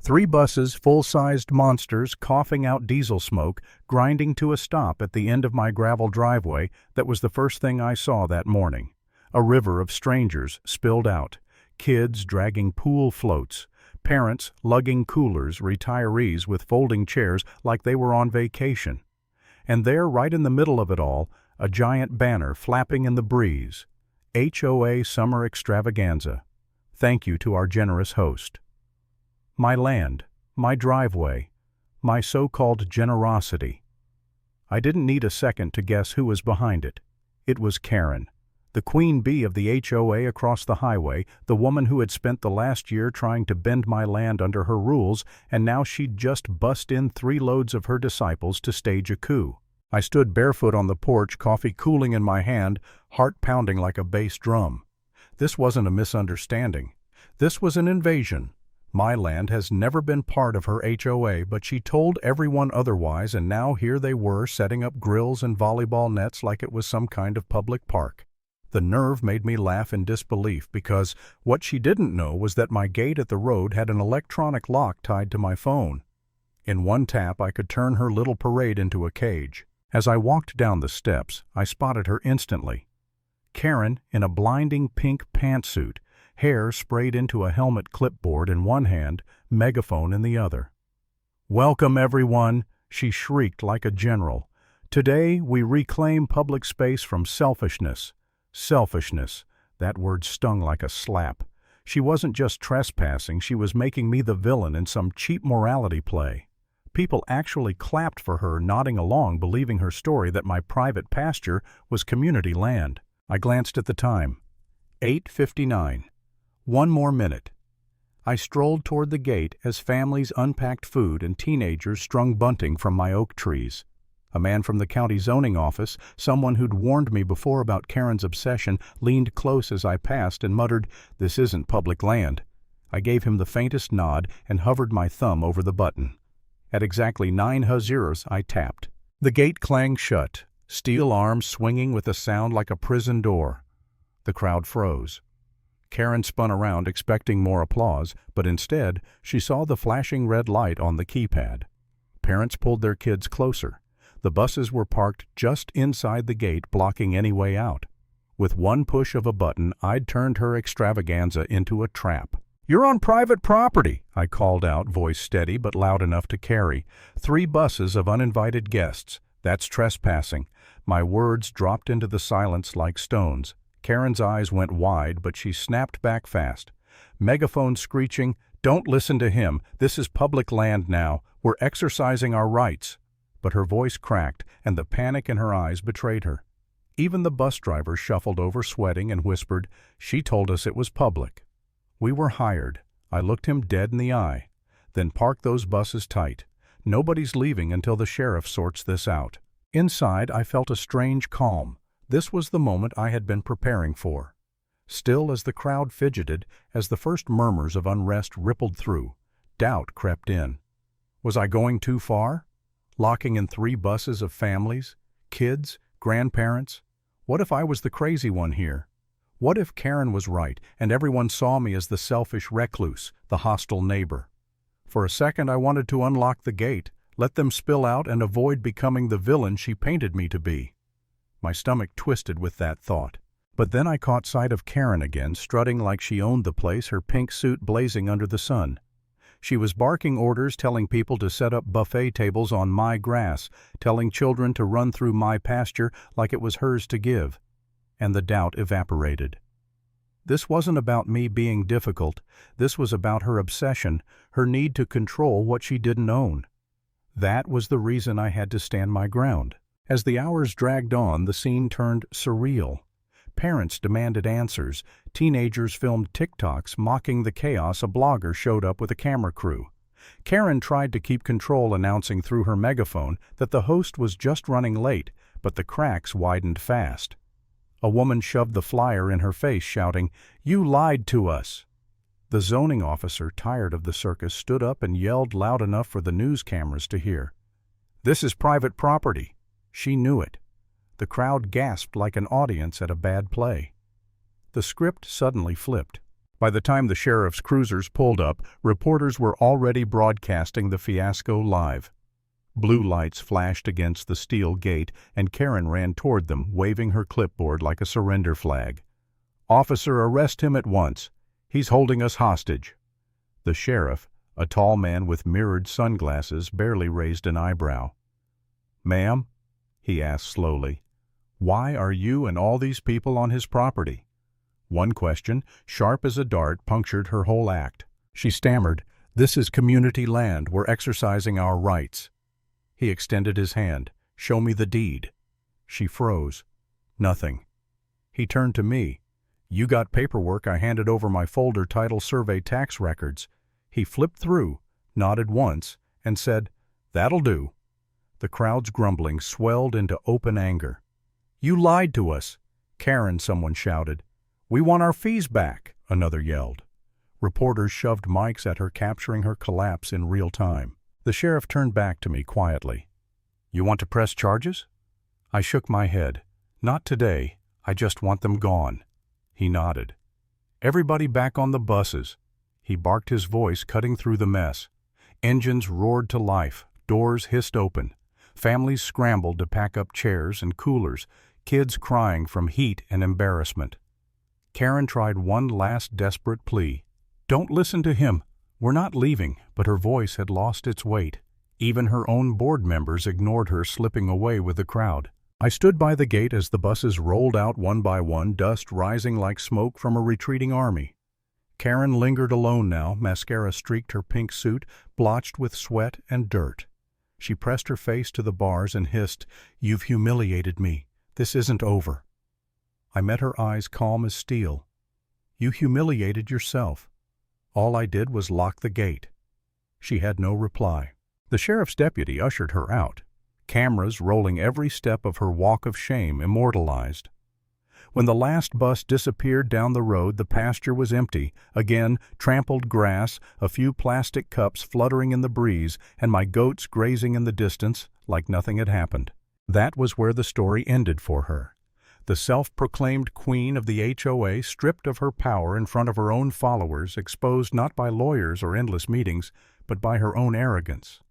3 buses, full-sized monsters, coughing out diesel smoke, grinding to a stop at the end of my gravel driveway. That was the first thing I saw that morning. A river of strangers spilled out, kids dragging pool floats, parents lugging coolers, retirees with folding chairs like they were on vacation. And there, right in the middle of it all, a giant banner flapping in the breeze. HOA Summer Extravaganza. Thank you to our generous host. My land, my driveway, my so-called generosity. I didn't need a second to guess who was behind it. It was Karen, the queen bee of the HOA across the highway, the woman who had spent the last year trying to bend my land under her rules, and now she'd just bust in 3 loads of her disciples to stage a coup. I stood barefoot on the porch, coffee cooling in my hand, heart pounding like a bass drum. This wasn't a misunderstanding. This was an invasion. My land has never been part of her HOA, but she told everyone otherwise, and now here they were setting up grills and volleyball nets like it was some kind of public park. The nerve made me laugh in disbelief, because what she didn't know was that my gate at the road had an electronic lock tied to my phone. In one tap I could turn her little parade into a cage. As I walked down the steps, I spotted her instantly. Karen, in a blinding pink pantsuit, hair sprayed into a helmet clipboard in one hand, megaphone in the other. "Welcome, everyone," she shrieked like a general. "Today we reclaim public space from selfishness." Selfishness. That word stung like a slap. She wasn't just trespassing, she was making me the villain in some cheap morality play. People actually clapped for her, nodding along, believing her story that my private pasture was community land. I glanced at the time. 8:59. 1 more minute. I strolled toward the gate as families unpacked food and teenagers strung bunting from my oak trees. A man from the county zoning office, someone who'd warned me before about Karen's obsession, leaned close as I passed and muttered, "This isn't public land." I gave him the faintest nod and hovered my thumb over the button. At exactly 9 huzzers, I tapped. The gate clanged shut, steel arms swinging with a sound like a prison door. The crowd froze. Karen spun around expecting more applause, but instead she saw the flashing red light on the keypad. Parents pulled their kids closer. The buses were parked just inside the gate, blocking any way out. With one push of a button, I'd turned her extravaganza into a trap. "You're on private property," I called out, voice steady but loud enough to carry. 3 buses of uninvited guests. That's trespassing. My words dropped into the silence like stones. Karen's eyes went wide, but she snapped back fast. Megaphone screeching, "Don't listen to him. This is public land now. We're exercising our rights." But her voice cracked, and the panic in her eyes betrayed her. Even the bus driver shuffled over, sweating, and whispered, "She told us it was public." We were hired. I looked him dead in the eye. "Then park those buses tight. Nobody's leaving until the sheriff sorts this out." Inside, I felt a strange calm. This was the moment I had been preparing for. Still as the crowd fidgeted, as the first murmurs of unrest rippled through, doubt crept in. Was I going too far? Locking in 3 buses of families, kids, grandparents? What if I was the crazy one here? What if Karen was right, and everyone saw me as the selfish recluse, the hostile neighbor? For a second I wanted to unlock the gate, let them spill out, and avoid becoming the villain she painted me to be. My stomach twisted with that thought. But then I caught sight of Karen again, strutting like she owned the place, her pink suit blazing under the sun. She was barking orders, telling people to set up buffet tables on my grass, telling children to run through my pasture like it was hers to give. And the doubt evaporated. This wasn't about me being difficult. This was about her obsession, her need to control what she didn't own. That was the reason I had to stand my ground. As the hours dragged on, the scene turned surreal. Parents demanded answers. Teenagers filmed TikToks mocking the chaos. A blogger showed up with a camera crew. Karen tried to keep control, announcing through her megaphone that the host was just running late, but the cracks widened fast. A woman shoved the flyer in her face, shouting, "You lied to us!" The zoning officer, tired of the circus, stood up and yelled loud enough for the news cameras to hear. "This is private property." She knew it. The crowd gasped like an audience at a bad play. The script suddenly flipped. By the time the sheriff's cruisers pulled up, reporters were already broadcasting the fiasco live. Blue lights flashed against the steel gate, and Karen ran toward them, waving her clipboard like a surrender flag. "Officer, arrest him at once. He's holding us hostage." The sheriff, a tall man with mirrored sunglasses, barely raised an eyebrow. "Ma'am," he asked slowly, "why are you and all these people on his property?" One question, sharp as a dart, punctured her whole act. She stammered, "This is community land. We're exercising our rights." He extended his hand. "Show me the deed." She froze. "Nothing." He turned to me. "You got paperwork. I handed over my folder title Survey Tax Records." He flipped through, nodded once, and said, "That'll do." The crowd's grumbling swelled into open anger. "You lied to us." "Karen," someone shouted. "We want our fees back," another yelled. Reporters shoved mics at her, capturing her collapse in real time. The sheriff turned back to me quietly. "You want to press charges?" I shook my head. "Not today. I just want them gone." He nodded. "Everybody back on the buses." He barked, his voice cutting through the mess. Engines roared to life. Doors hissed open. Families scrambled to pack up chairs and coolers, kids crying from heat and embarrassment. Karen tried one last desperate plea. "Don't listen to him. We're not leaving," but her voice had lost its weight. Even her own board members ignored her, slipping away with the crowd. I stood by the gate as the buses rolled out one by one, dust rising like smoke from a retreating army. Karen lingered alone now. Mascara streaked her pink suit, blotched with sweat and dirt. She pressed her face to the bars and hissed, "You've humiliated me. This isn't over." I met her eyes calm as steel. "You humiliated yourself. All I did was lock the gate." She had no reply. The sheriff's deputy ushered her out, cameras rolling every step of her walk of shame immortalized. When the last bus disappeared down the road, the pasture was empty. Again, trampled grass, a few plastic cups fluttering in the breeze, and my goats grazing in the distance like nothing had happened. That was where the story ended for her. The self-proclaimed queen of the HOA, stripped of her power in front of her own followers, exposed not by lawyers or endless meetings, but by her own arrogance.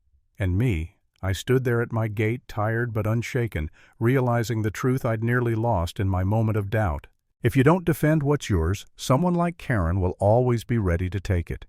And me, I stood there at my gate, tired but unshaken, realizing the truth I'd nearly lost in my moment of doubt. If you don't defend what's yours, someone like Karen will always be ready to take it.